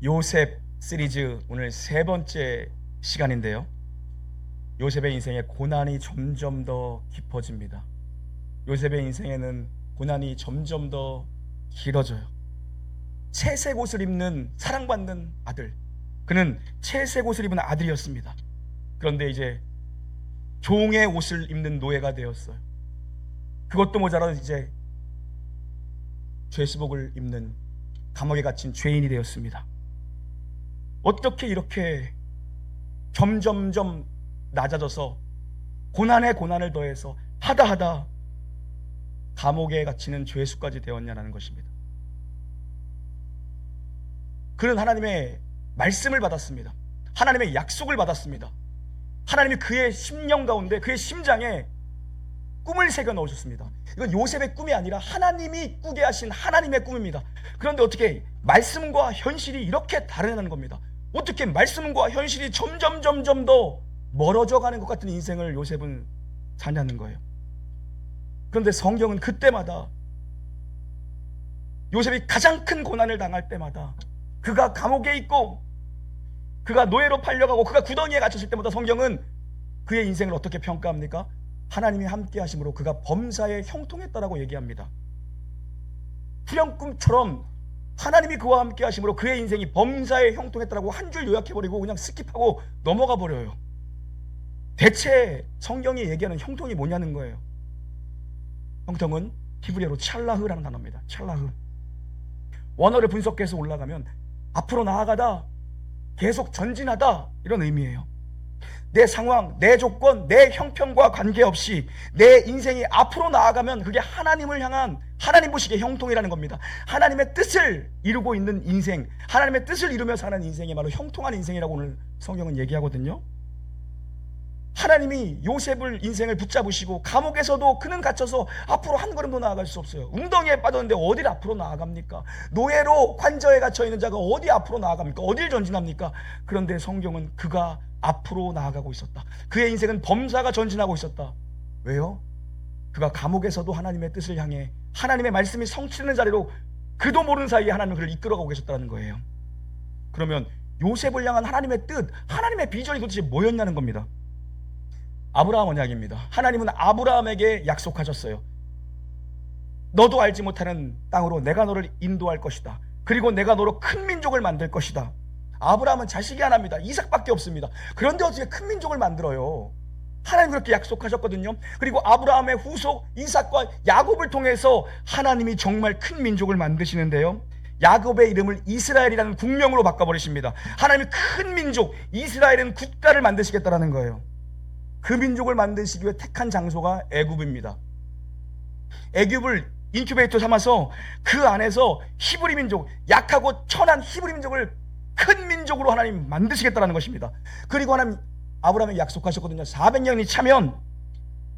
요셉 시리즈 오늘 세 번째 시간인데요. 요셉의 인생에 고난이 점점 더 깊어집니다. 요셉의 인생에는 고난이 점점 더 길어져요. 채색 옷을 입는 사랑받는 아들, 그는 채색 옷을 입은 아들이었습니다. 그런데 이제 종의 옷을 입는 노예가 되었어요. 그것도 모자라 이제 죄수복을 입는 감옥에 갇힌 죄인이 되었습니다. 어떻게 이렇게 점점점 낮아져서 고난에 고난을 더해서 하다 감옥에 갇히는 죄수까지 되었냐는 것입니다. 그는 하나님의 말씀을 받았습니다. 하나님의 약속을 받았습니다. 하나님이 그의 심령 가운데, 그의 심장에 꿈을 새겨 넣으셨습니다. 이건 요셉의 꿈이 아니라 하나님이 꾸게 하신 하나님의 꿈입니다. 그런데 어떻게 말씀과 현실이 이렇게 다르다는 겁니다. 어떻게 말씀과 현실이 점점 더 멀어져 가는 것 같은 인생을 요셉은 사냐는 거예요. 그런데 성경은 그때마다 요셉이 가장 큰 고난을 당할 때마다, 그가 감옥에 있고 그가 노예로 팔려가고 그가 구덩이에 갇혔을 때마다 성경은 그의 인생을 어떻게 평가합니까? 하나님이 함께 하심으로 그가 범사에 형통했다라고 얘기합니다. 후렴꿈처럼 하나님이 그와 함께 하심으로 그의 인생이 범사에 형통했다라고 한 줄 요약해버리고 그냥 스킵하고 넘어가 버려요. 대체 성경이 얘기하는 형통이 뭐냐는 거예요. 형통은 히브리어로 찰라흐라는 단어입니다. 찰라흐. 원어를 분석해서 올라가면 앞으로 나아가다, 계속 전진하다, 이런 의미예요. 내 상황, 내 조건, 내 형편과 관계없이 내 인생이 앞으로 나아가면 그게 하나님을 향한, 하나님 보시기에 형통이라는 겁니다. 하나님의 뜻을 이루고 있는 인생, 하나님의 뜻을 이루며 사는 인생이 바로 형통한 인생이라고 오늘 성경은 얘기하거든요. 하나님이 요셉을 인생을 붙잡으시고 감옥에서도 그는 갇혀서 앞으로 한 걸음도 나아갈 수 없어요. 웅덩이에 빠졌는데 어딜 앞으로 나아갑니까? 노예로 관저에 갇혀있는 자가 어디 앞으로 나아갑니까? 어딜 전진합니까? 그런데 성경은 그가 앞으로 나아가고 있었다. 그의 인생은 범사가 전진하고 있었다. 왜요? 그가 감옥에서도 하나님의 뜻을 향해 하나님의 말씀이 성취되는 자리로 그도 모르는 사이에 하나님은 그를 이끌어가고 계셨다는 거예요. 그러면 요셉을 향한 하나님의 뜻, 하나님의 비전이 도대체 뭐였냐는 겁니다. 아브라함 언약입니다. 하나님은 아브라함에게 약속하셨어요. 너도 알지 못하는 땅으로 내가 너를 인도할 것이다. 그리고 내가 너로 큰 민족을 만들 것이다. 아브라함은 자식이 하나입니다. 이삭밖에 없습니다. 그런데 어떻게 큰 민족을 만들어요? 하나님 그렇게 약속하셨거든요. 그리고 아브라함의 후속 이삭과 야곱을 통해서 하나님이 정말 큰 민족을 만드시는데요, 야곱의 이름을 이스라엘이라는 국명으로 바꿔버리십니다. 하나님이 큰 민족, 이스라엘은 국가를 만드시겠다라는 거예요. 그 민족을 만드시기 위해 택한 장소가 애굽입니다. 애굽을 인큐베이터 삼아서 그 안에서 히브리 민족, 약하고 천한 히브리 민족을 큰 민족으로 하나님 만드시겠다는 것입니다. 그리고 하나님 아브라함에게 약속하셨거든요. 400년이 차면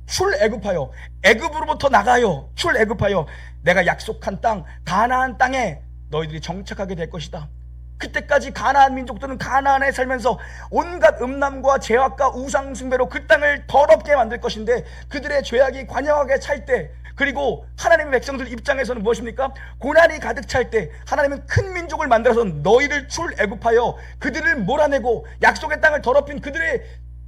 출애굽하여, 애굽으로부터 나가요, 출애굽하여 내가 약속한 땅, 가나안 땅에 너희들이 정착하게 될 것이다. 그때까지 가나안 민족들은 가나안에 살면서 온갖 음란과 죄악과 우상숭배로 그 땅을 더럽게 만들 것인데, 그들의 죄악이 관영하게 찰 때, 그리고 하나님의 백성들 입장에서는 무엇입니까? 고난이 가득 찰 때 하나님은 큰 민족을 만들어서 너희를 출애굽하여 그들을 몰아내고, 약속의 땅을 더럽힌 그들의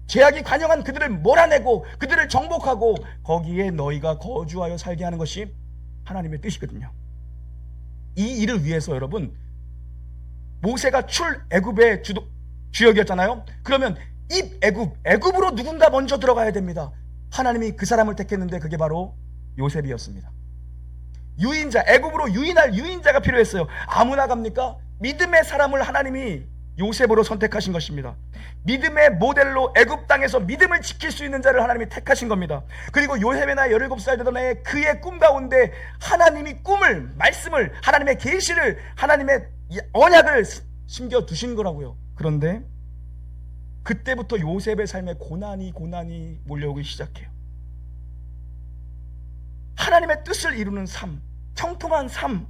죄악이 관영한 그들을 몰아내고 그들을 정복하고 거기에 너희가 거주하여 살게 하는 것이 하나님의 뜻이거든요. 이 일을 위해서 여러분, 모세가 출애굽의 주역이었잖아요. 그러면 애굽으로 누군가 먼저 들어가야 됩니다. 하나님이 그 사람을 택했는데 그게 바로 요셉이었습니다. 유인자, 애굽으로 유인할 유인자가 필요했어요. 아무나 갑니까? 믿음의 사람을 하나님이 요셉으로 선택하신 것입니다. 믿음의 모델로 애굽 땅에서 믿음을 지킬 수 있는 자를 하나님이 택하신 겁니다. 그리고 요셉의 나이 17살 되던 해에 그의 꿈 가운데 하나님이 꿈을, 말씀을, 하나님의 계시를, 하나님의 언약을 심겨두신 거라고요. 그런데 그때부터 요셉의 삶에 고난이 몰려오기 시작해요. 하나님의 뜻을 이루는 삶, 형통한 삶,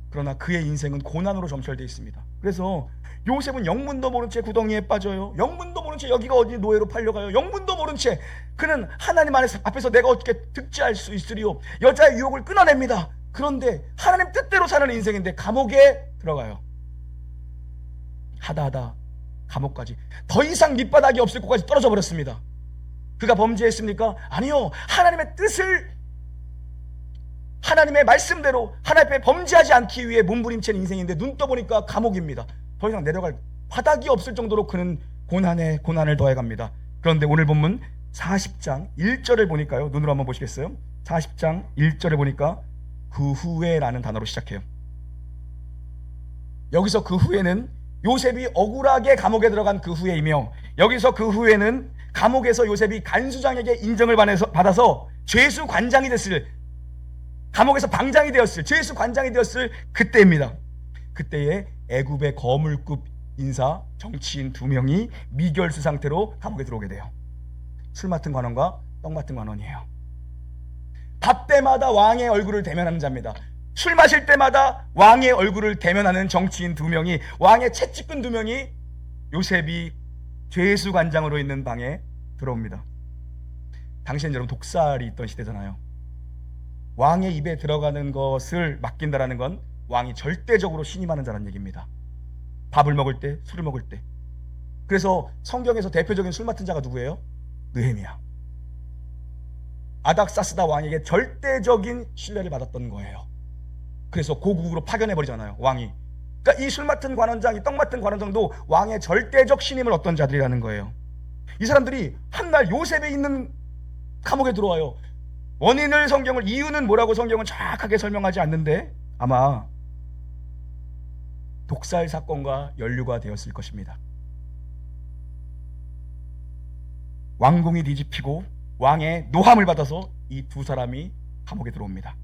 그러나 그의 인생은 고난으로 점철되어 있습니다. 그래서 요셉은 영문도 모른 채 구덩이에 빠져요. 영문도 모른 채 여기가 어디 노예로 팔려가요. 영문도 모른 채 그는 하나님 앞에서 내가 어떻게 득지할 수 있으리요, 여자의 유혹을 끊어냅니다. 그런데 하나님 뜻대로 사는 인생인데 감옥에 들어가요. 하다 감옥까지, 더 이상 밑바닥이 없을 곳까지 떨어져 버렸습니다. 그가 범죄했습니까? 아니요. 하나님의 뜻을, 하나님의 말씀대로 하나님 앞에 범죄하지 않기 위해 몸부림치는 인생인데 눈 떠보니까 감옥입니다. 더 이상 내려갈 바닥이 없을 정도로 그는 고난에 고난을 더해갑니다. 그런데 오늘 본문 40장 1절을 보니까요, 눈으로 한번 보시겠어요? 40장 1절을 보니까 그 후에라는 단어로 시작해요. 여기서 그 후에는 요셉이 억울하게 감옥에 들어간 그 후에이며, 여기서 그 후에는 감옥에서 요셉이 간수장에게 인정을 받아서 죄수 관장이 됐을, 감옥에서 방장이 되었을, 죄수 관장이 되었을 그때입니다. 그때에 애굽의 거물급 인사 정치인 2명이 미결수 상태로 감옥에 들어오게 돼요. 술 맡은 관원과 떡 맡은 관원이에요. 밥 때마다 왕의 얼굴을 대면하는 자입니다. 술 마실 때마다 왕의 얼굴을 대면하는 정치인 2명이, 왕의 채찍근 2명이 요셉이 죄수 관장으로 있는 방에 들어옵니다. 당시엔 여러분 독살이 있던 시대잖아요. 왕의 입에 들어가는 것을 맡긴다라는 건 왕이 절대적으로 신임하는 자라는 얘기입니다. 밥을 먹을 때, 술을 먹을 때. 그래서 성경에서 대표적인 술 맡은 자가 누구예요? 느헤미야. 아닥사스다 왕에게 절대적인 신뢰를 받았던 거예요. 그래서 고국으로 파견해버리잖아요, 왕이. 그러니까 이 술 맡은 관원장, 이 떡 맡은 관원장도 왕의 절대적 신임을 얻던 자들이라는 거예요. 이 사람들이 한날 요셉에 있는 감옥에 들어와요. 원인을 성경을, 이유는 뭐라고 성경은 정확하게 설명하지 않는데 아마 독살 사건과 연루가 되었을 것입니다. 왕궁이 뒤집히고 왕의 노함을 받아서 이 두 사람이 감옥에 들어옵니다.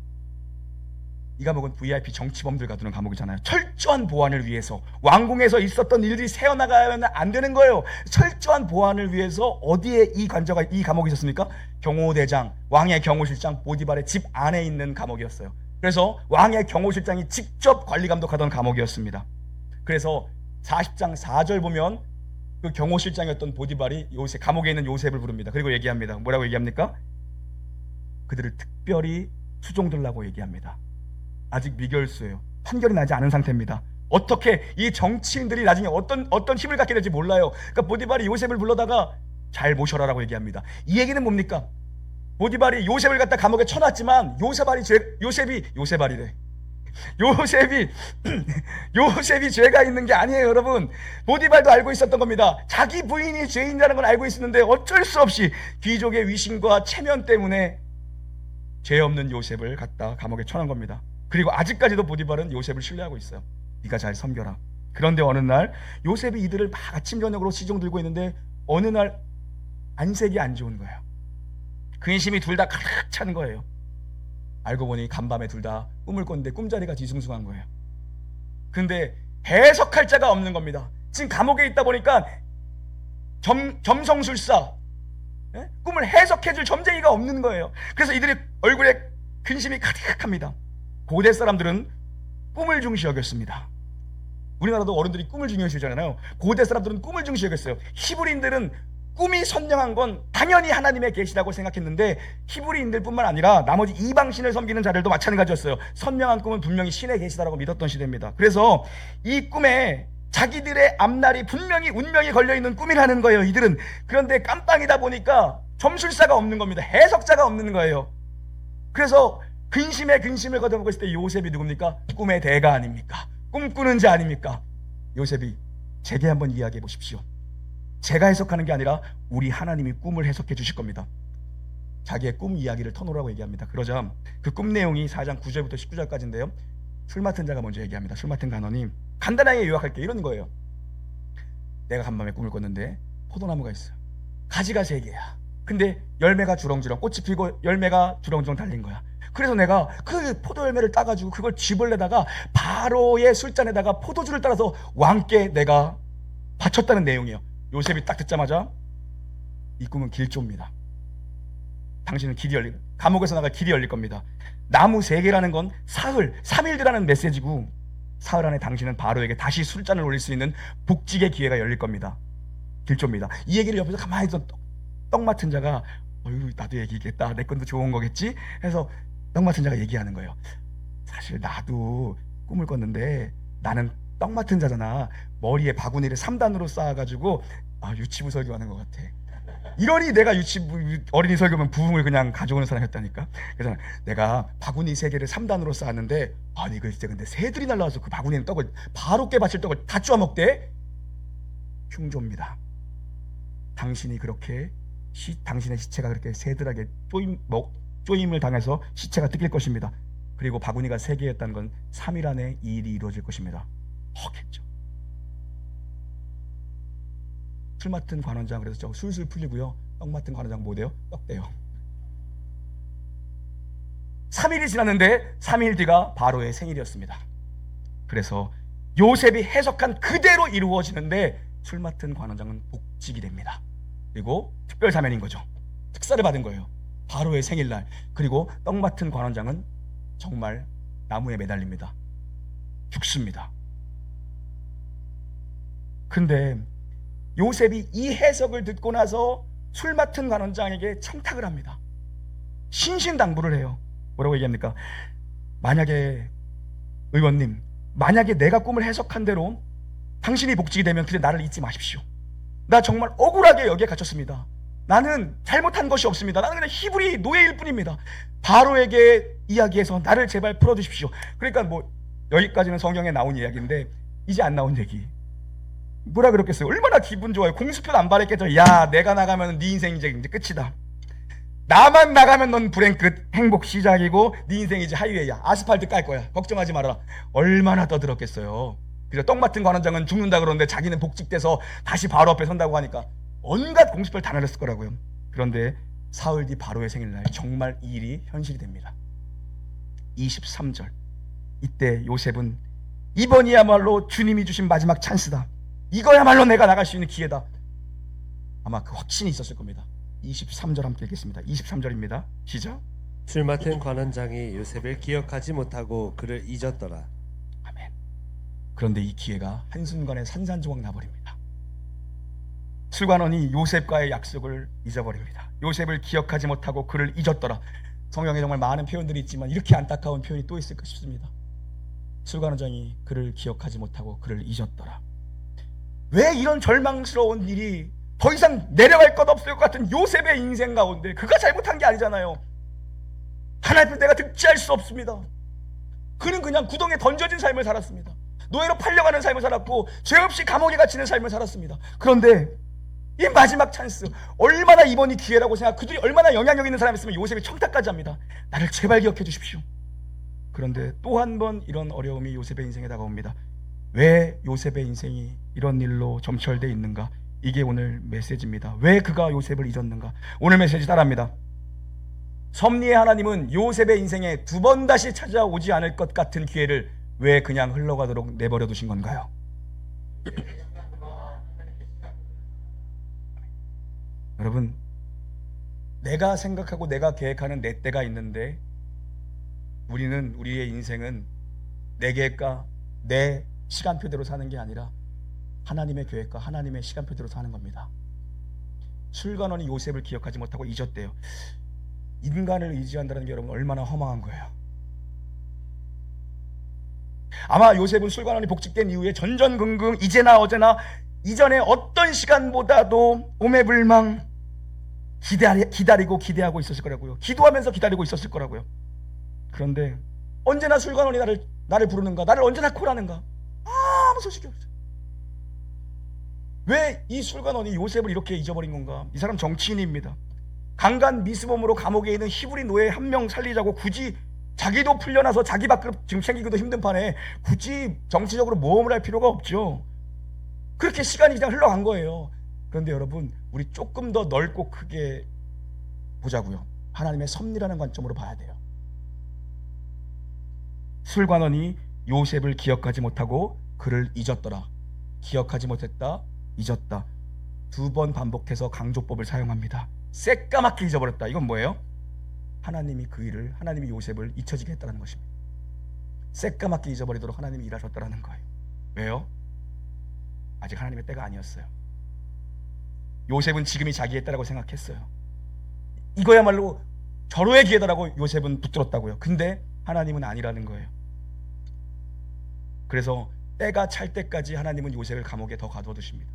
이 감옥은 VIP 정치범들 가두는 감옥이잖아요. 철저한 보안을 위해서, 왕궁에서 있었던 일들이 새어나가면 안 되는 거예요. 철저한 보안을 위해서 어디에 이 감옥이 있었습니까? 경호대장, 왕의 경호실장 보디발의 집 안에 있는 감옥이었어요. 그래서 왕의 경호실장이 직접 관리 감독하던 감옥이었습니다. 그래서 40장 4절 보면 그 경호실장이었던 보디발이 감옥에 있는 요셉을 부릅니다. 그리고 얘기합니다. 뭐라고 얘기합니까? 그들을 특별히 수종들라고 얘기합니다. 아직 미결수예요. 판결이 나지 않은 상태입니다. 어떻게 이 정치인들이 나중에 어떤 힘을 갖게 될지 몰라요. 그러니까 보디발이 요셉을 불러다가 잘 모셔라라고 얘기합니다. 이 얘기는 뭡니까? 보디발이 요셉을 갖다 감옥에 쳐놨지만 요셉이 죄가 있는 게 아니에요, 여러분. 보디발도 알고 있었던 겁니다. 자기 부인이 죄인이라는 걸 알고 있었는데 어쩔 수 없이 귀족의 위신과 체면 때문에 죄 없는 요셉을 갖다 감옥에 쳐놓은 겁니다. 그리고 아직까지도 보디발은 요셉을 신뢰하고 있어요. 네가 잘 섬겨라. 그런데 어느 날 요셉이 이들을 막 아침 저녁으로 시종 들고 있는데 어느 날 안색이 안 좋은 거예요. 근심이 둘 다 가득 찬 거예요. 알고 보니 간밤에 둘 다 꿈을 꿨는데 꿈자리가 뒤숭숭한 거예요. 근데 해석할 자가 없는 겁니다. 지금 감옥에 있다 보니까 점성술사, 꿈을 해석해줄 점쟁이가 없는 거예요. 그래서 이들의 얼굴에 근심이 가득합니다. 고대 사람들은 꿈을 중시 여겼습니다. 우리나라도 어른들이 꿈을 중요시 여기잖아요. 고대 사람들은 꿈을 중시 여겼어요. 히브리인들은 꿈이 선명한 건 당연히 하나님의 계시라고 생각했는데, 히브리인들뿐만 아니라 나머지 이방신을 섬기는 자들도 마찬가지였어요. 선명한 꿈은 분명히 신의 계시다라고 믿었던 시대입니다. 그래서 이 꿈에 자기들의 앞날이 분명히 운명이 걸려있는 꿈이라는 거예요, 이들은. 그런데 깜빵이다 보니까 점술사가 없는 겁니다. 해석자가 없는 거예요. 그래서 근심에 근심을 걷어먹고 있을 때 요셉이 누굽니까? 꿈의 대가 아닙니까? 꿈꾸는 자 아닙니까? 요셉이 제게 한번 이야기해 보십시오. 제가 해석하는 게 아니라 우리 하나님이 꿈을 해석해 주실 겁니다. 자기의 꿈 이야기를 터놓으라고 얘기합니다. 그러자 그 꿈 내용이 4장 9절부터 19절까지인데요. 술 맡은 자가 먼저 얘기합니다. 술 맡은 간원이 간단하게 요약할게요. 이런 거예요. 내가 간밤에 꿈을 꿨는데 포도나무가 있어요. 가지가 3개야. 근데 열매가 주렁주렁, 꽃이 피고 열매가 주렁주렁 달린 거야. 그래서 내가 그 포도 열매를 따가지고 그걸 쥐을 내다가 바로의 술잔에다가 포도주를 따라서 왕께 내가 바쳤다는 내용이에요. 요셉이 딱 듣자마자 이 꿈은 길조입니다. 당신은 감옥에서 나갈 길이 열릴 겁니다. 나무 3개라는 건 사흘, 3일이라는 메시지고, 사흘 안에 당신은 바로에게 다시 술잔을 올릴 수 있는 복직의 기회가 열릴 겁니다. 길조입니다. 이 얘기를 옆에서 가만히 있던 떡 맡은 자가 어휴, 나도 얘기겠다. 내 건도 좋은 거겠지? 해서 떡 맡은 자가 얘기하는 거예요. 사실 나도 꿈을 꿨는데 나는 떡 맡은 자잖아. 머리에 바구니를 3단으로 쌓아가지고 유치부 설교하는 것 같아. 이러니 내가 유치부 어린이 설교면 부흥을 그냥 가져오는 사람이었다니까. 그래서 내가 바구니 3개를 3단으로 쌓았는데 아니 글쎄 근데 새들이 날라와서 그 바구니에 떡을 바로 깨받칠 떡을 다 쪼아 먹대. 흉조입니다. 당신이 그렇게 당신의 시체가 그렇게 새들에게 쪼임을 당해서 시체가 뜯길 것입니다. 그리고 바구니가 3개였다는 건 3일 안에 이 일이 이루어질 것입니다. 허겠죠. 술 맡은 관원장 그래서 저 술술 풀리고요. 떡 맡은 관원장 뭐 돼요? 떡 돼요. 3일이 지났는데 3일 뒤가 바로의 생일이었습니다. 그래서 요셉이 해석한 그대로 이루어지는데 술 맡은 관원장은 복직이 됩니다. 그리고 특별 사면인 거죠. 특사를 받은 거예요. 바로의 생일날. 그리고 떡 맡은 관원장은 정말 나무에 매달립니다. 죽습니다. 근데 요셉이 이 해석을 듣고 나서 술 맡은 관원장에게 청탁을 합니다. 신신당부를 해요. 뭐라고 얘기합니까? 만약에 의원님, 만약에 내가 꿈을 해석한 대로 당신이 복직이 되면 그때 나를 잊지 마십시오. 나 정말 억울하게 여기에 갇혔습니다. 나는 잘못한 것이 없습니다. 나는 그냥 히브리 노예일 뿐입니다. 바로에게 이야기해서 나를 제발 풀어주십시오. 그러니까 뭐 여기까지는 성경에 나온 이야기인데 이제 안 나온 얘기. 뭐라 그랬겠어요? 얼마나 기분 좋아요. 공수표 안 바랬겠죠. 야, 내가 나가면 네 인생 이제 끝이다. 나만 나가면 넌 불행 끝, 행복 시작이고 네 인생 이제 하이웨이야. 아스팔트 깔 거야. 걱정하지 말아라. 얼마나 떠들었겠어요. 그래서 떡 맡은 관원장은 죽는다 그러는데 자기는 복직돼서 다시 바로 앞에 선다고 하니까 온갖 공수표를 다 날렸을 거라고요. 그런데 사흘 뒤 바로의 생일날 정말 이 일이 현실이 됩니다. 23절. 이때 요셉은 이번이야말로 주님이 주신 마지막 찬스다. 이거야말로 내가 나갈 수 있는 기회다. 아마 그 확신이 있었을 겁니다. 23절 함께 읽겠습니다. 23절입니다. 시작. 술 맡은 관원장이 요셉을 기억하지 못하고 그를 잊었더라. 아멘. 그런데 이 기회가 한순간에 산산조각 나버립니다. 술관원이 요셉과의 약속을 잊어버립니다. 요셉을 기억하지 못하고 그를 잊었더라. 성경에 정말 많은 표현들이 있지만 이렇게 안타까운 표현이 또 있을까 싶습니다. 술관원장이 그를 기억하지 못하고 그를 잊었더라. 왜 이런 절망스러운 일이 더 이상 내려갈 것 없을 것 같은 요셉의 인생 가운데 그가 잘못한 게 아니잖아요. 하나님 앞에 내가 득지할 수 없습니다. 그는 그냥 구덩이에 던져진 삶을 살았습니다. 노예로 팔려가는 삶을 살았고 죄 없이 감옥에 갇히는 삶을 살았습니다. 그런데 이 마지막 찬스, 얼마나 이번이 기회라고 생각, 그들이 얼마나 영향력 있는 사람이었으면 요셉이 청탁까지 합니다. 나를 제발 기억해 주십시오. 그런데 또 한 번 이런 어려움이 요셉의 인생에 다가옵니다. 왜 요셉의 인생이 이런 일로 점철되어 있는가? 이게 오늘 메시지입니다. 왜 그가 요셉을 잊었는가? 오늘 메시지 따라합니다. 섭리의 하나님은 요셉의 인생에 2번 다시 찾아오지 않을 것 같은 기회를 왜 그냥 흘러가도록 내버려 두신 건가요? 여러분, 내가 생각하고 내가 계획하는 내 때가 있는데 우리의 인생은 내 계획과 내 시간표대로 사는 게 아니라 하나님의 계획과 하나님의 시간표대로 사는 겁니다. 술관원이 요셉을 기억하지 못하고 잊었대요. 인간을 의지한다는 게 여러분 얼마나 허망한 거예요. 아마 요셉은 술관원이 복직된 이후에 전전긍긍 이제나 어제나 이전에 어떤 시간보다도 오매불망 기다리고 기대하고 있었을 거라고요. 기도하면서 기다리고 있었을 거라고요. 그런데 언제나 술관원이 나를 부르는가? 나를 언제나 콜하는가? 아무 소식이 없어요. 왜 이 술관원이 요셉을 이렇게 잊어버린 건가? 이 사람 정치인입니다. 강간 미수범으로 감옥에 있는 히브리 노예 한 명 살리자고 굳이 자기도 풀려나서 자기 밥그릇 지금 챙기기도 힘든 판에 굳이 정치적으로 모험을 할 필요가 없죠. 그렇게 시간이 그냥 흘러간 거예요. 그런데 여러분, 우리 조금 더 넓고 크게 보자고요. 하나님의 섭리라는 관점으로 봐야 돼요. 술관원이 요셉을 기억하지 못하고 그를 잊었더라. 기억하지 못했다, 잊었다. 2번 반복해서 강조법을 사용합니다. 새까맣게 잊어버렸다. 이건 뭐예요? 하나님이 하나님이 요셉을 잊혀지게 했다는 것입니다. 새까맣게 잊어버리도록 하나님이 일하셨다는 거예요. 왜요? 아직 하나님의 때가 아니었어요. 요셉은 지금이 자기의 때라고 생각했어요. 이거야말로 절호의 기회다라고 요셉은 붙들었다고요. 근데 하나님은 아니라는 거예요. 그래서 때가 찰 때까지 하나님은 요셉을 감옥에 더 가둬두십니다.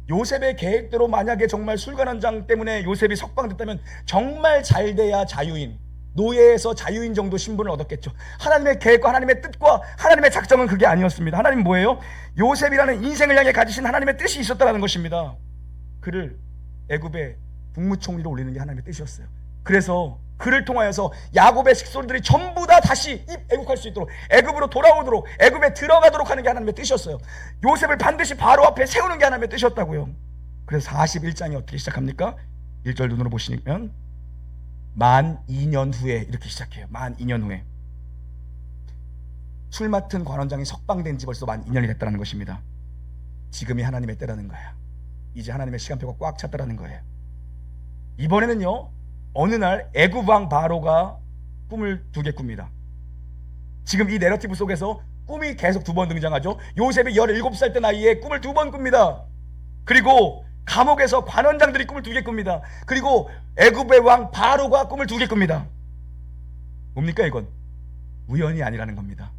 요셉의 계획대로 만약에 정말 술관원장 때문에 요셉이 석방됐다면 정말 잘 돼야 자유인, 노예에서 자유인 정도 신분을 얻었겠죠. 하나님의 계획과 하나님의 뜻과 하나님의 작정은 그게 아니었습니다. 하나님 뭐예요? 요셉이라는 인생을 향해 가지신 하나님의 뜻이 있었다는 것입니다. 그를 애굽의 국무총리로 올리는 게 하나님의 뜻이었어요. 그래서 그를 통하여서 야곱의 식솔들이 전부 다 다시 애국할 수 있도록, 애굽으로 돌아오도록, 애굽에 들어가도록 하는 게 하나님의 뜻이었어요. 요셉을 반드시 바로 앞에 세우는 게 하나님의 뜻이었다고요. 그래서 41장이 어떻게 시작합니까? 1절 눈으로 보시면 만 2년 후에 이렇게 시작해요. 만 2년 후에 술 맡은 관원장이 석방된 지 벌써 만 2년이 됐다는 것입니다. 지금이 하나님의 때라는 거야. 이제 하나님의 시간표가 꽉 찼다라는 거예요. 이번에는요, 어느 날 애굽 왕 바로가 꿈을 2개 꿉니다. 지금 이 내러티브 속에서 꿈이 계속 2번 등장하죠. 요셉이 17살 때 나이에 꿈을 2번 꿉니다. 그리고 감옥에서 관원장들이 꿈을 2개 꿉니다. 그리고 애굽의 왕 바로가 꿈을 2개 꿉니다. 뭡니까 이건? 우연이 아니라는 겁니다.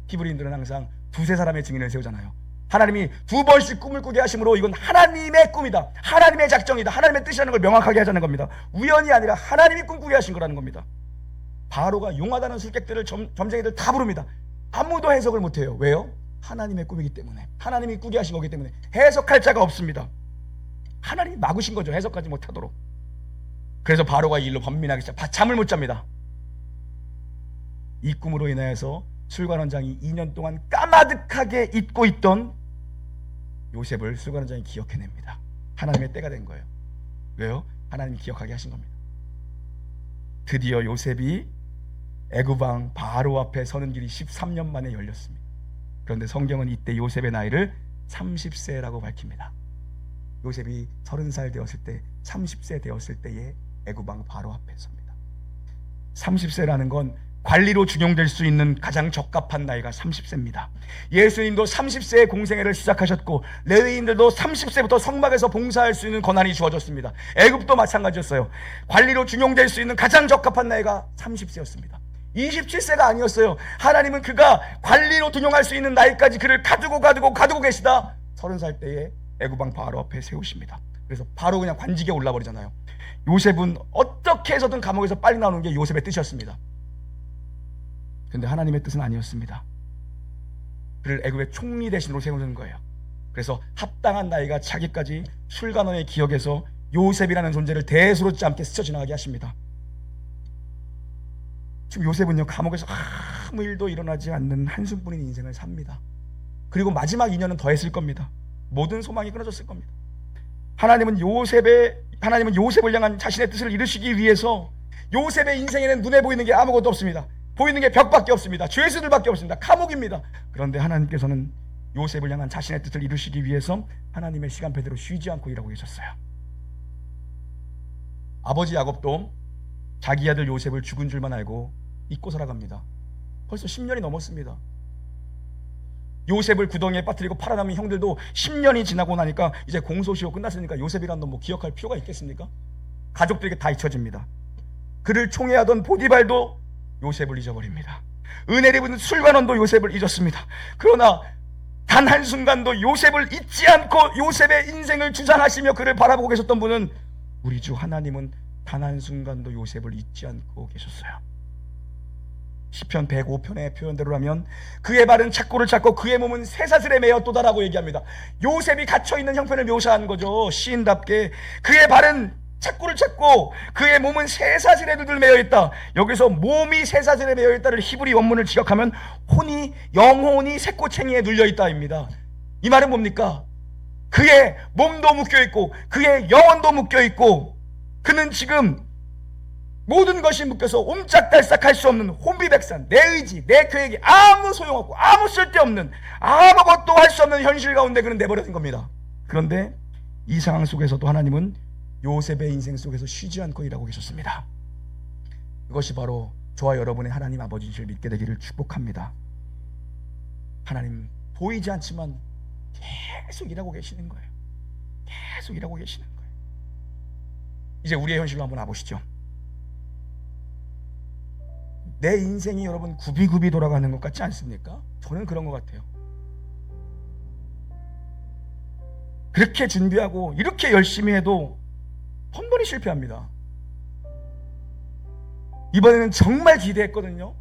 히브리인들은 항상 2-3사람의 증인을 세우잖아요. 하나님이 2번씩 꿈을 꾸게 하심으로 이건 하나님의 꿈이다, 하나님의 작정이다, 하나님의 뜻이라는 걸 명확하게 하자는 겁니다. 우연이 아니라 하나님이 꿈꾸게 하신 거라는 겁니다. 바로가 용하다는 술객들을 점쟁이들 다 부릅니다. 아무도 해석을 못해요. 왜요? 하나님의 꿈이기 때문에, 하나님이 꾸게 하신 거기 때문에 해석할 자가 없습니다. 하나님이 막으신 거죠, 해석하지 못하도록. 그래서 바로가 이 일로 번민하기 시작, 잠을 못 잡니다. 이 꿈으로 인하여서 술관원장이 2년 동안 까마득하게 잊고 있던 요셉을 술관원장이 기억해냅니다. 하나님의 때가 된 거예요. 왜요? 하나님이 기억하게 하신 겁니다. 드디어 요셉이 애굽왕 바로 앞에 서는 길이 13년 만에 열렸습니다. 그런데 성경은 이때 요셉의 나이를 30세라고 밝힙니다. 요셉이 30살 되었을 때, 30세 되었을 때에 애굽왕 바로 앞에 섭니다. 30세라는 건 관리로 중용될 수 있는 가장 적합한 나이가 30세입니다. 예수님도 30세에 공생애를 시작하셨고, 레위인들도 30세부터 성막에서 봉사할 수 있는 권한이 주어졌습니다. 애굽도 마찬가지였어요. 관리로 중용될 수 있는 가장 적합한 나이가 30세였습니다. 27세가 아니었어요. 하나님은 그가 관리로 등용할 수 있는 나이까지 그를 가두고 계시다 30살 때에 애굽왕 바로 앞에 세우십니다. 그래서 바로 그냥 관직에 올라버리잖아요. 요셉은 어떻게 해서든 감옥에서 빨리 나오는 게 요셉의 뜻이었습니다. 근데 하나님의 뜻은 아니었습니다. 그를 애굽의 총리 대신으로 세우는 거예요. 그래서 합당한 나이가 차기까지 술관원의 기억에서 요셉이라는 존재를 대수롭지 않게 스쳐 지나가게 하십니다. 지금 요셉은요, 감옥에서 아무 일도 일어나지 않는 한숨뿐인 인생을 삽니다. 그리고 마지막 2년은 더 했을 겁니다. 모든 소망이 끊어졌을 겁니다. 하나님은 요셉을 향한 자신의 뜻을 이루시기 위해서 요셉의 인생에는 눈에 보이는 게 아무것도 없습니다. 보이는 게 벽밖에 없습니다. 죄수들밖에 없습니다. 감옥입니다. 그런데 하나님께서는 요셉을 향한 자신의 뜻을 이루시기 위해서 하나님의 시간표대로 쉬지 않고 일하고 계셨어요. 아버지 야곱도 자기 아들 요셉을 죽은 줄만 알고 잊고 살아갑니다. 벌써 10년이 넘었습니다. 요셉을 구덩이에 빠뜨리고 팔아남은 형들도 10년이 지나고 나니까 이제 공소시효 끝났으니까 요셉이란 놈 뭐 기억할 필요가 있겠습니까? 가족들에게 다 잊혀집니다. 그를 총애하던 보디발도 요셉을 잊어버립니다. 은혜를 입은 술관원도 요셉을 잊었습니다. 그러나 단 한순간도 요셉을 잊지 않고 요셉의 인생을 주장하시며 그를 바라보고 계셨던 분은 우리 주 하나님은 단 한순간도 요셉을 잊지 않고 계셨어요. 시편 105편의 표현대로라면 그의 발은 착고를 찾고 그의 몸은 쇠사슬에 매였도다라고 얘기합니다. 요셉이 갇혀있는 형편을 묘사하는 거죠. 시인답게 그의 발은 착고를 찾고 그의 몸은 쇠사슬에 두들 매여있다. 여기서 몸이 쇠사슬에 매여있다를 히브리 원문을 지각하면 영혼이 쇠꼬챙이에 눌려있다입니다. 이 말은 뭡니까? 그의 몸도 묶여있고 그의 영혼도 묶여있고 그는 지금 모든 것이 묶여서 옴짝달싹할 수 없는 혼비백산, 내 의지, 내 계획이 아무 소용없고 아무 쓸데없는, 아무것도 할 수 없는 현실 가운데 그는 내버려진 겁니다. 그런데 이 상황 속에서도 하나님은 요셉의 인생 속에서 쉬지 않고 일하고 계셨습니다. 그것이 바로 저와 여러분의 하나님 아버지인 줄 믿게 되기를 축복합니다. 하나님 보이지 않지만 계속 일하고 계시는 거예요. 계속 일하고 계시는 거예요. 이제 우리의 현실로 한번 와보시죠. 내 인생이 여러분 굽이굽이 돌아가는 것 같지 않습니까? 저는 그런 것 같아요. 그렇게 준비하고 이렇게 열심히 해도 번번이 실패합니다. 이번에는 정말 기대했거든요.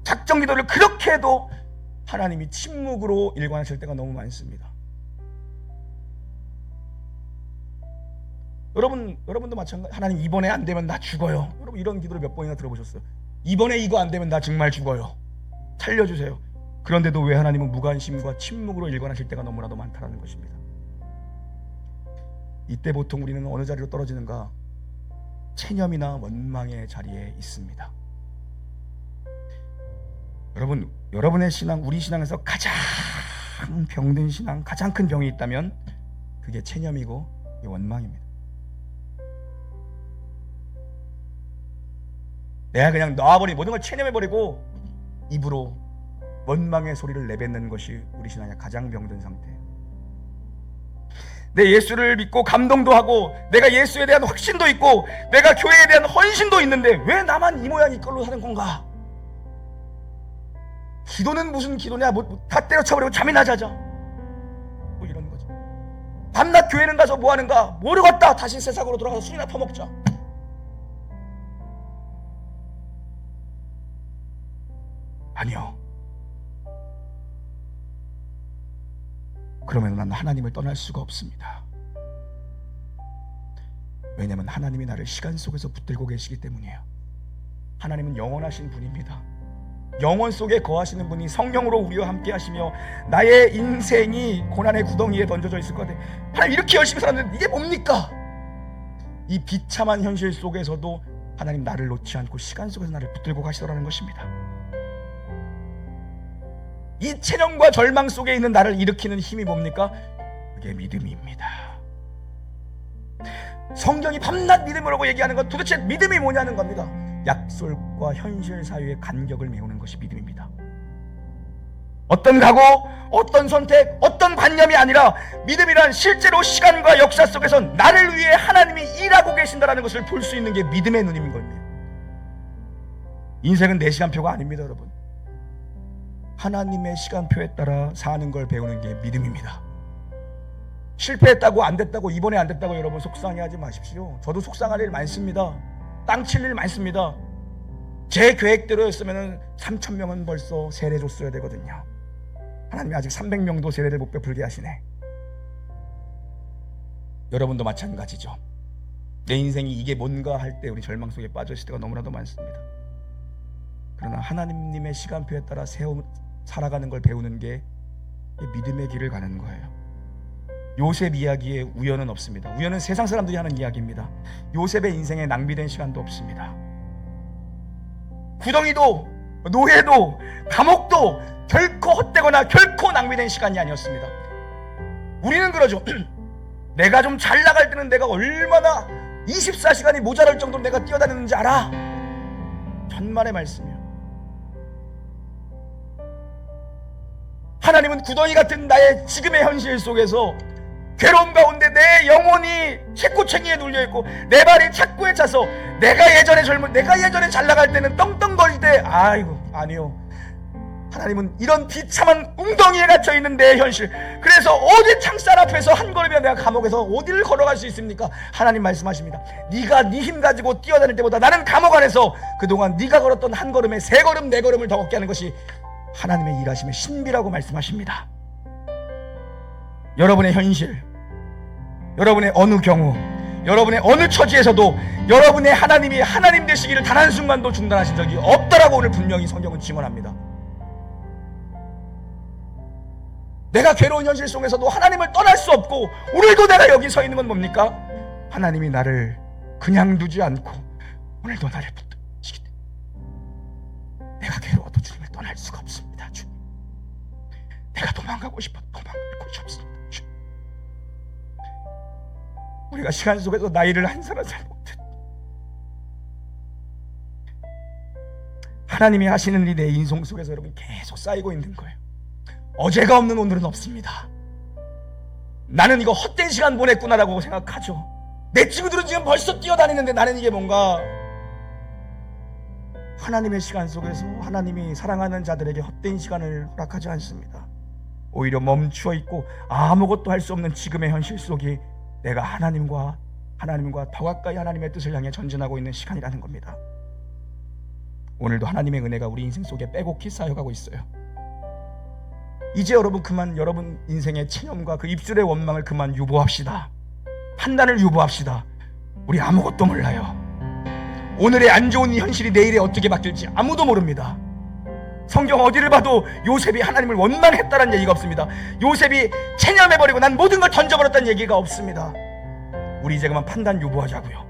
작정 기도를 그렇게 해도 하나님이 침묵으로 일관하실 때가 너무 많습니다. 여러분도 마찬가지. 하나님 이번에 안 되면 나 죽어요. 여러분 이런 기도를 몇 번이나 들어보셨어요? 이번에 이거 안 되면 나 정말 죽어요. 살려주세요. 그런데도 왜 하나님은 무관심과 침묵으로 일관하실 때가 너무나도 많다는 것입니다. 이때 보통 우리는 어느 자리로 떨어지는가? 체념이나 원망의 자리에 있습니다. 여러분, 여러분의 신앙, 우리 신앙에서 가장 병든 신앙, 가장 큰 병이 있다면 그게 체념이고 원망입니다. 내가 그냥 놔버리고 모든 걸 체념해버리고 입으로 원망의 소리를 내뱉는 것이 우리 신앙의 가장 병든 상태예요. 내 예수를 믿고 감동도 하고 내가 예수에 대한 확신도 있고 내가 교회에 대한 헌신도 있는데 왜 나만 이 모양 이 꼴로 사는 건가? 기도는 무슨 기도냐? 다 때려쳐버리고 잠이나 자자. 뭐 이런 거죠. 밤낮 교회는 가서 뭐 하는가? 모르겠다. 다시 세상으로 돌아가서 술이나 퍼먹자. 아니요. 그러면 난 하나님을 떠날 수가 없습니다. 왜냐하면 하나님이 나를 시간 속에서 붙들고 계시기 때문이에요. 하나님은 영원하신 분입니다. 영원 속에 거하시는 분이 성령으로 우리와 함께 하시며 나의 인생이 고난의 구덩이에 던져져 있을 것 같아요. 하나님 이렇게 열심히 살았는데 이게 뭡니까? 이 비참한 현실 속에서도 하나님 나를 놓지 않고 시간 속에서 나를 붙들고 가시더라는 것입니다. 이 체념과 절망 속에 있는 나를 일으키는 힘이 뭡니까? 그게 믿음입니다. 성경이 밤낮 믿음이라고 얘기하는 건 도대체 믿음이 뭐냐는 겁니다. 약속과 현실 사이의 간격을 메우는 것이 믿음입니다. 어떤 각오, 어떤 선택, 어떤 관념이 아니라 믿음이란 실제로 시간과 역사 속에서 나를 위해 하나님이 일하고 계신다는 것을 볼 수 있는 게 믿음의 눈인 겁니다. 인생은 내 시간표가 아닙니다, 여러분. 하나님의 시간표에 따라 사는 걸 배우는 게 믿음입니다. 실패했다고 안 됐다고 이번에 안 됐다고 여러분 속상해하지 마십시오. 저도 속상할 일 많습니다. 땅 칠 일 많습니다. 제 계획대로였으면 3,000명은 벌써 세례 줬어야 되거든요. 하나님이 아직 300명도 세례를 못 베풀게 하시네. 여러분도 마찬가지죠. 내 인생이 이게 뭔가 할 때 우리 절망 속에 빠져 있을 때가 너무나도 많습니다. 그러나 하나님의 시간표에 따라 살아가는 걸 배우는 게 믿음의 길을 가는 거예요. 요셉 이야기에 우연은 없습니다. 우연은 세상 사람들이 하는 이야기입니다. 요셉의 인생에 낭비된 시간도 없습니다. 구덩이도 노예도 감옥도 결코 헛되거나 결코 낭비된 시간이 아니었습니다. 우리는 그러죠. 내가 좀 잘 나갈 때는 내가 얼마나 24시간이 모자랄 정도로 내가 뛰어다녔는지 알아? 천만의 말씀이요. 하나님은 구덩이 같은 나의 지금의 현실 속에서 괴로움 가운데 내 영혼이 책고챙이에 눌려있고 내 발이 착고에 차서 내가 예전에 잘 나갈 때는 떵떵거릴 때 아이고 아니요. 하나님은 이런 비참한 웅덩이에 갇혀있는 내 현실, 그래서 어디 창살 앞에서 한 걸음이면 내가 감옥에서 어디를 걸어갈 수 있습니까? 하나님 말씀하십니다. 네가 네 힘 가지고 뛰어다닐 때보다 나는 감옥 안에서 그동안 네가 걸었던 한 걸음에 3걸음 4걸음을 더 걷게 하는 것이 하나님의 일하심의 신비라고 말씀하십니다. 여러분의 현실, 여러분의 어느 경우, 여러분의 어느 처지에서도 여러분의 하나님이 하나님 되시기를 단 한순간도 중단하신 적이 없다라고 오늘 분명히 성경은 증언합니다. 내가 괴로운 현실 속에서도 하나님을 떠날 수 없고 오늘도 내가 여기 서 있는 건 뭡니까? 하나님이 나를 그냥 두지 않고 오늘도 나를 붙드시기 때문에 내가 괴로워도 주님을 떠날 수가 없습니다. 주님, 내가 도망가고 싶어도 도망갈 곳이 없습니다. 주님, 우리가 시간 속에서 나이를 한 살 한 살 못해 하나님이 하시는 일이 내 인생 속에서 여러분 계속 쌓이고 있는 거예요. 어제가 없는 오늘은 없습니다. 나는 이거 헛된 시간 보냈구나라고 생각하죠. 내 친구들은 지금 벌써 뛰어다니는데 나는 이게 뭔가 하나님의 시간 속에서 하나님이 사랑하는 자들에게 헛된 시간을 허락하지 않습니다. 오히려 멈추어 있고 아무것도 할 수 없는 지금의 현실 속이 내가 하나님과 더 가까이 하나님의 뜻을 향해 전진하고 있는 시간이라는 겁니다. 오늘도 하나님의 은혜가 우리 인생 속에 빼곡히 쌓여가고 있어요. 이제 여러분 그만 여러분 인생의 체념과 그 입술의 원망을 그만 유보합시다. 판단을 유보합시다. 우리 아무것도 몰라요. 오늘의 안 좋은 이 현실이 내일에 어떻게 바뀔지 아무도 모릅니다. 성경 어디를 봐도 요셉이 하나님을 원망했다는 얘기가 없습니다. 요셉이 체념해버리고 난 모든 걸 던져버렸다는 얘기가 없습니다. 우리 이제 그만 판단 유보하자고요.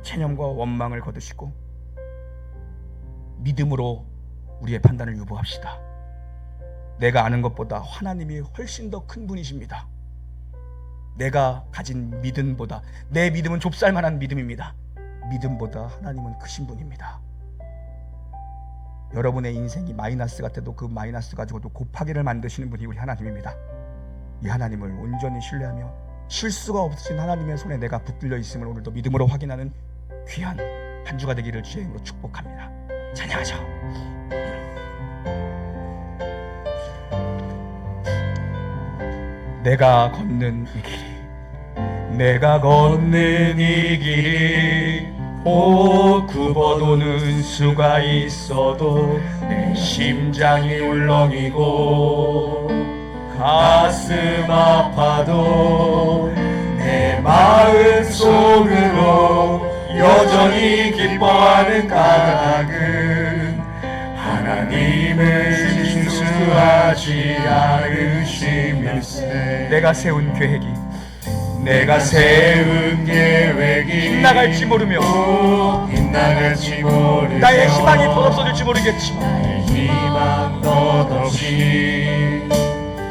체념과 원망을 거두시고 믿음으로 우리의 판단을 유보합시다. 내가 아는 것보다 하나님이 훨씬 더 큰 분이십니다. 내가 가진 믿음보다, 내 믿음은 좁쌀만한 믿음입니다. 믿음보다 하나님은 크신 분입니다. 여러분의 인생이 마이너스 같아도 그 마이너스 가지고도 곱하기를 만드시는 분이 우리 하나님입니다. 이 하나님을 온전히 신뢰하며 실수가 없으신 하나님의 손에 내가 붙들려 있음을 오늘도 믿음으로 확인하는 귀한 한 주가 되기를 주의 이름으로 축복합니다. 찬양하죠. 내가 걷는 이 길이, 내가 걷는 이 길이 곧 굽어도는 수가 있어도 내 심장이 울렁이고 가슴 아파도 내 마음 속으로 여전히 기뻐하는 까닭은 하나님을 실수하지 않으심일세. 내가 세운 계획이 빗나갈지 모르며 나의 희망이 덧없어질지 모르겠지만 나의 희망 덧없이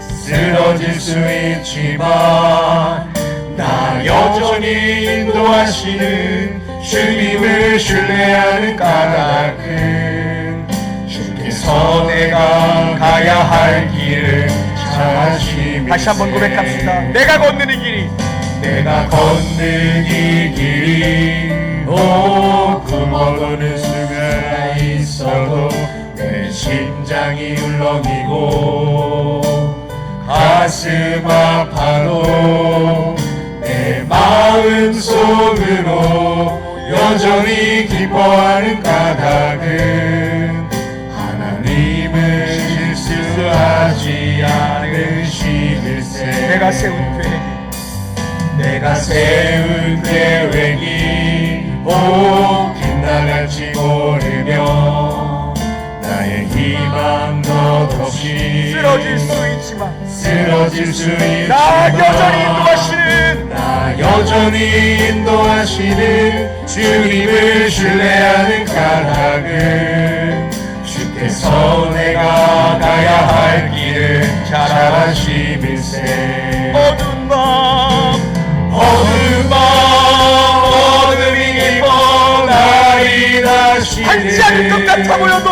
쓰러질 수 있지만 나 여전히 인도하시는 주님을 신뢰하는 까닭은 주께서 내가 가야 할 길을 찾으심일세. 다시 한번 고백합시다. 내가 걷는 이 길이, 내가 걷는 이 길이 굽어도는 수가 있어도 내 심장이 울렁이고 가슴 아파도 내 마음 속으로 여전히 기뻐하는 까닭은 하나님을 실수하지 않으심일세. 내가 세운 계획이 빗나갈지 모르며 나의 희망 덧없이 쓰러질 수 있지만 나 여전히 인도하시는 주님을 신뢰하는 까닭은 주께서 내가 가야 할 길을 잘 아심일세. 어둠이 깊어 날이 다시는 밝지 않을 것 같아 보여도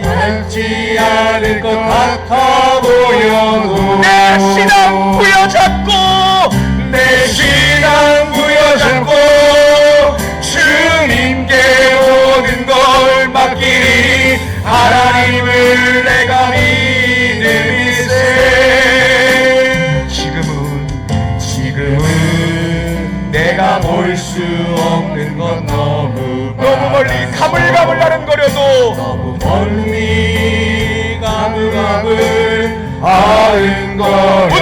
밝지 않을 것 같아 보여도 내 신앙 부여잡고 주님께 모든 걸 맡기리. 하나님을 내가 믿음일세. 지금은 내가 볼 수 없는 건 너무 멀리 가물가물거려도 너무 멀리 가물가물 아른거려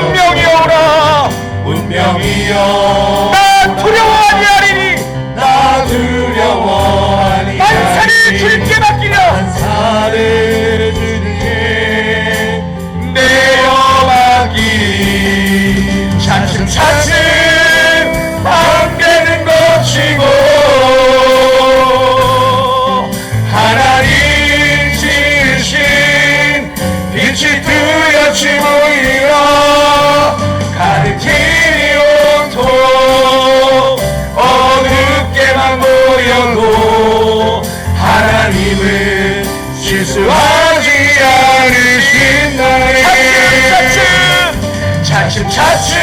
운명이여 나 두려워하니 나 두려워하니 만사를 주님께 맡기려 만사를 주님께 내어맡기리. 차츰 안개는 거치고 하나님 지으신 빛이 뚜렷이 보이라. 가는 길이 온통 어둡게만 보여도 하나님은 실수하지 않으신다네. 차츰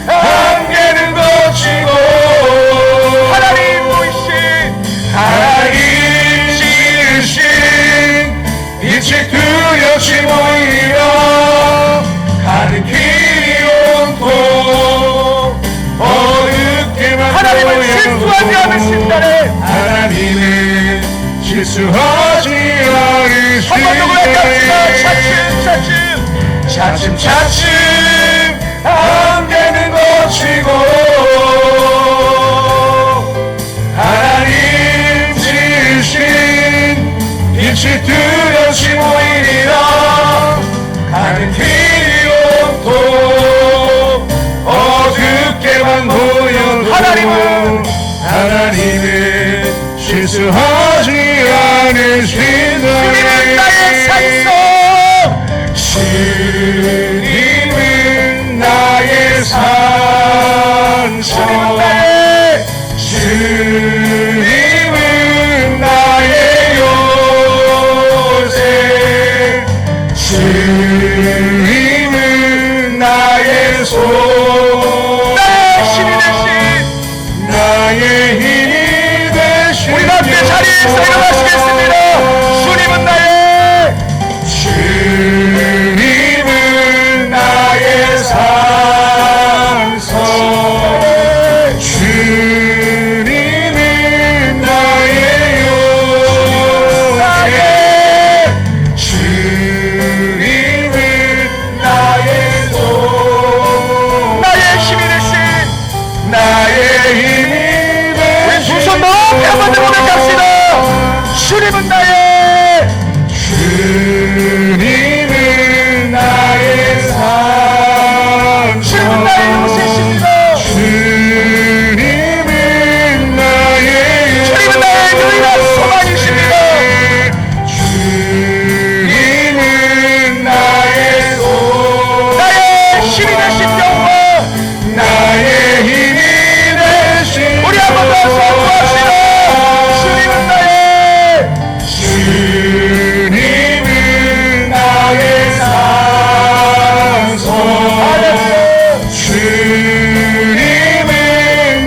안개는 거치고 하나님 차츰차츰 안개는 걷히고 하나님 지으신 빛이 뚜렷이 보이리라. 가는 길이 온통 어둡게만 보여도 하나님은 실수하지 않으신다. 주님은 나의 산성, 주님은 나의 산성, 주님은 나의 요새, 주님은 나의 소망, 나의 힘이 되신 우리 함께 자리에서 일어나시겠습니다. 주님은 나의 주님은 나의 산성, 주님은 나의 요새, 주님은 나의 소망, 나의 힘이 되신 나의 힘이 우리 두 손 높이 한번 들고 갑시다. 주님은 나의 주님은 나의 산성, 주님은 나의 요새십니다. 주님은 나의 주님은 나의 유일한 소망이십니다. 주님은 나의 소망, 나의 힘이 되신 영광, 나의 힘이 되신 우리 한번 더 선포합시다. 주님은 나의 주님은 나의 산성, 주님은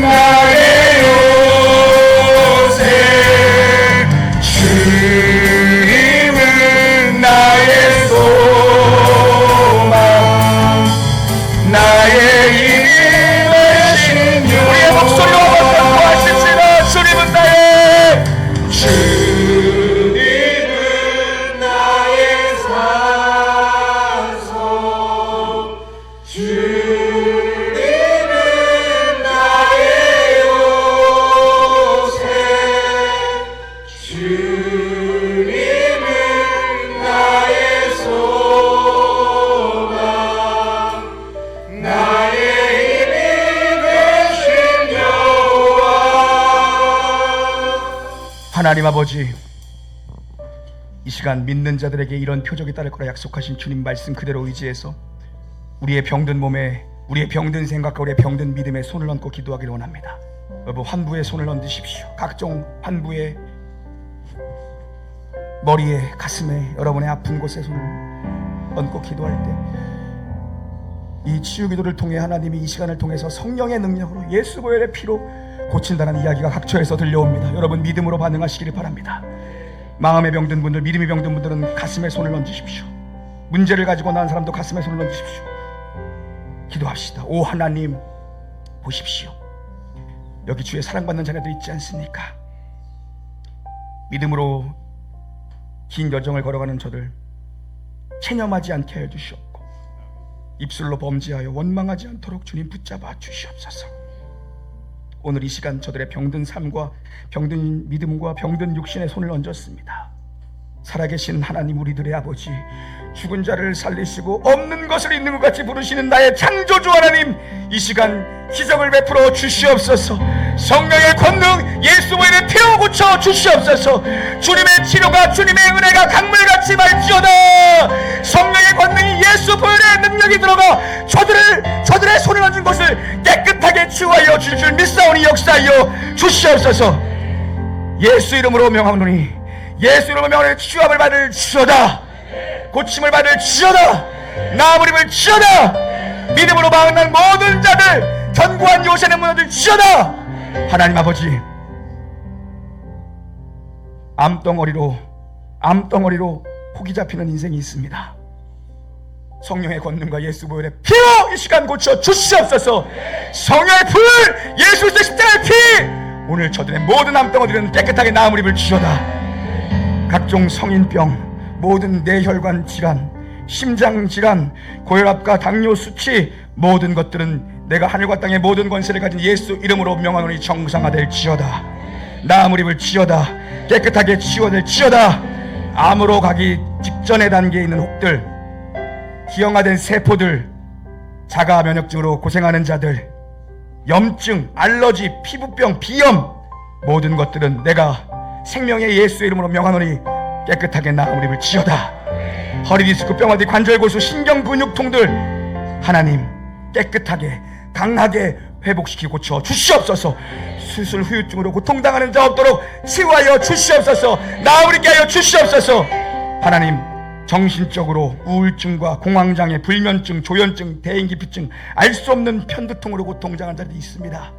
나의 요새, 주님은 나의 소망, 나의 힘이 되신 우리의 목소리로 한번 선포하십시다. 주님은 나의 주님은 나의 산성, 주님은 나의 요새, 주님은 나의 소망, 나의 힘이 되신 여호와. 하나님 아버지, 이 시간 믿는 자들에게 이런 표적이 따를 거라 약속하신 주님 말씀 그대로 의지해서 우리의 병든 몸에, 우리의 병든 생각과 우리의 병든 믿음에 손을 얹고 기도하기를 원합니다. 여러분, 환부에 손을 얹으십시오. 각종 환부에, 머리에, 가슴에, 여러분의 아픈 곳에 손을 얹고 기도할 때 이 치유 기도를 통해 하나님이 이 시간을 통해서 성령의 능력으로 예수 보혈의 피로 고친다는 이야기가 각처에서 들려옵니다. 여러분, 믿음으로 반응하시기를 바랍니다. 마음에 병든 분들, 믿음이 병든 분들은 가슴에 손을 얹으십시오. 문제를 가지고 나온 사람도 가슴에 손을 얹으십시오. 기도합시다. 오 하나님, 보십시오. 여기 주의 사랑받는 자녀들 있지 않습니까? 믿음으로 긴 여정을 걸어가는 저들 체념하지 않게 해주시옵고, 입술로 범죄하여 원망하지 않도록 주님 붙잡아 주시옵소서. 오늘 이 시간 저들의 병든 삶과 병든 믿음과 병든 육신에 손을 얹었습니다. 살아계신 하나님, 우리들의 아버지, 죽은 자를 살리시고 없는 것을 있는 것 같이 부르시는 나의 창조주 하나님, 이 시간 기적을 베풀어 주시옵소서. 성령의 권능, 예수 보혈의 피로 고쳐 주시옵소서. 주님의 치료가, 주님의 은혜가 강물같이 말지어다. 성령의 권능이, 예수 보혈의 능력이 들어가 저들의 손을 얹은 것을 깨끗하게 치유하여 주실 줄 믿사오니 역사하여 주시옵소서. 예수 이름으로 명하노니, 예수 이름으로 명하노니 치유함을 받을 주어다. 고침을 받을 주어다. 나음을 입을 주어다. 믿음으로 마흔난 모든 자들, 견고한 요새는 무너질 주어다. 하나님 아버지, 암덩어리로 폭이 잡히는 인생이 있습니다. 성령의 권능과 예수 보혈의 피로 이 시간 고쳐 주시옵소서. 성령의 불, 예수 그리스도의 십자가의 피, 오늘 저들의 모든 암덩어리는 깨끗하게 나음을 입을 주어다. 각종 성인병, 모든 뇌혈관 질환, 심장질환, 고혈압과 당뇨 수치 모든 것들은 내가 하늘과 땅의 모든 권세를 가진 예수 이름으로 명하노니 정상화될지어다. 나무를 입을지어다. 깨끗하게 치워낼지어다. 암으로 가기 직전의 단계에 있는 혹들, 기형화된 세포들, 자가 면역증으로 고생하는 자들, 염증, 알러지, 피부병, 비염 모든 것들은 내가 생명의 예수 이름으로 명하노니 깨끗하게 나음을 입을지어다. 허리 디스크, 뼈마디, 관절 골수, 신경 근육통들 하나님 깨끗하게 강하게 회복시키고 고쳐 주시옵소서. 수술 후유증으로 고통당하는 자 없도록 치유하여 주시옵소서. 나음을 입게 하여 주시옵소서. 하나님 정신적으로 우울증과 공황장애, 불면증, 조현증, 대인기피증, 알 수 없는 편두통으로 고통당하는 자들이 있습니다.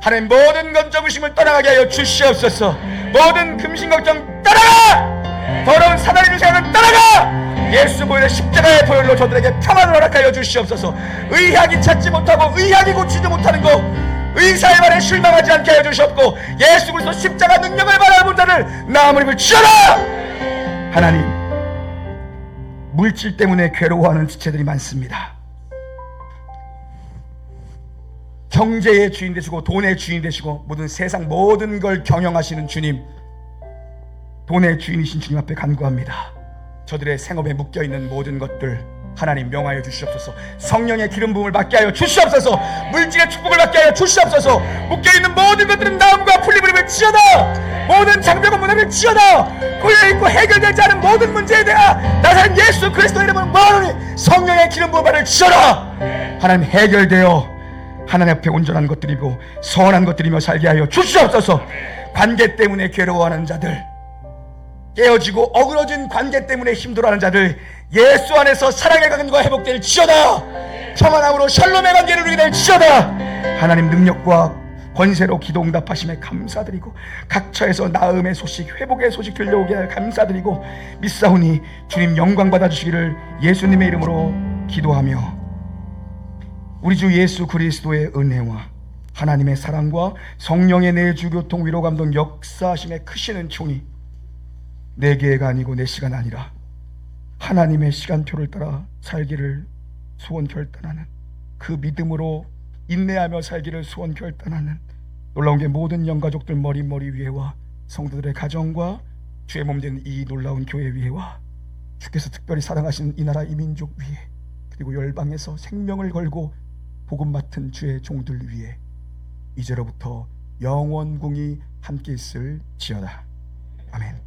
하나님 모든 검정 의심을 떠나가게 하여 주시옵소서. 모든 금신 걱정 떠나가! 더러운 사단의 생각은 떠나가! 예수 보혈의 십자가의 보혈로 저들에게 평안을 허락하여 주시옵소서. 의학이 찾지 못하고 의학이 고치지 못하는 것, 의사의 말에 실망하지 않게 하여 주시옵고 예수 그리스도 십자가 능력을 바라본 자를 나음을 입을지어다. 하나님 물질 때문에 괴로워하는 지체들이 많습니다. 경제의 주인 되시고 돈의 주인 되시고 모든 세상 모든 걸 경영하시는 주님, 돈의 주인이신 주님 앞에 간구합니다. 저들의 생업에 묶여있는 모든 것들 하나님 명하여 주시옵소서. 성령의 기름 부음을 받게 하여 주시옵소서. 물질의 축복을 받게 하여 주시옵소서. 묶여있는 모든 것들은 나음과 풀림을 입을지어다. 모든 장벽은 무너질지어다. 꼬여있고 해결되지 않은 모든 문제에 대하여 나사렛 예수 그리스도 이름으로 말하노니 성령의 기름 부음을 받을지어다. 하나님 해결되어 하나님 앞에 온전한 것들이고 선한 것들이며 살게 하여 주시옵소서. 관계 때문에 괴로워하는 자들, 깨어지고 어그러진 관계 때문에 힘들어하는 자들 예수 안에서 사랑의 관계가 회복될지어다. 평안함으로 샬롬의 관계를 누리게 될지어다. 하나님 능력과 권세로 기도 응답하심에 감사드리고 각처에서 나음의 소식, 회복의 소식 들려오게 하여 감사드리고 믿사오니 주님 영광 받아주시기를 예수님의 이름으로 기도하며 우리 주 예수 그리스도의 은혜와 하나님의 사랑과 성령의 내주 교통 위로 감동 역사하심에 크시는 총이 내 계획가 아니고 내 시간 아니라 하나님의 시간표를 따라 살기를 소원 결단하는 그 믿음으로 인내하며 살기를 소원 결단하는 놀라운 게 모든 영가족들 머리 위에와 성도들의 가정과 주의 몸된 이 놀라운 교회 위에와 주께서 특별히 사랑하시는 이 나라 이 민족 위에 그리고 열방에서 생명을 걸고 복음 맡은 주의 종들 위에 이제로부터 영원궁이 함께 있을지어다. 아멘.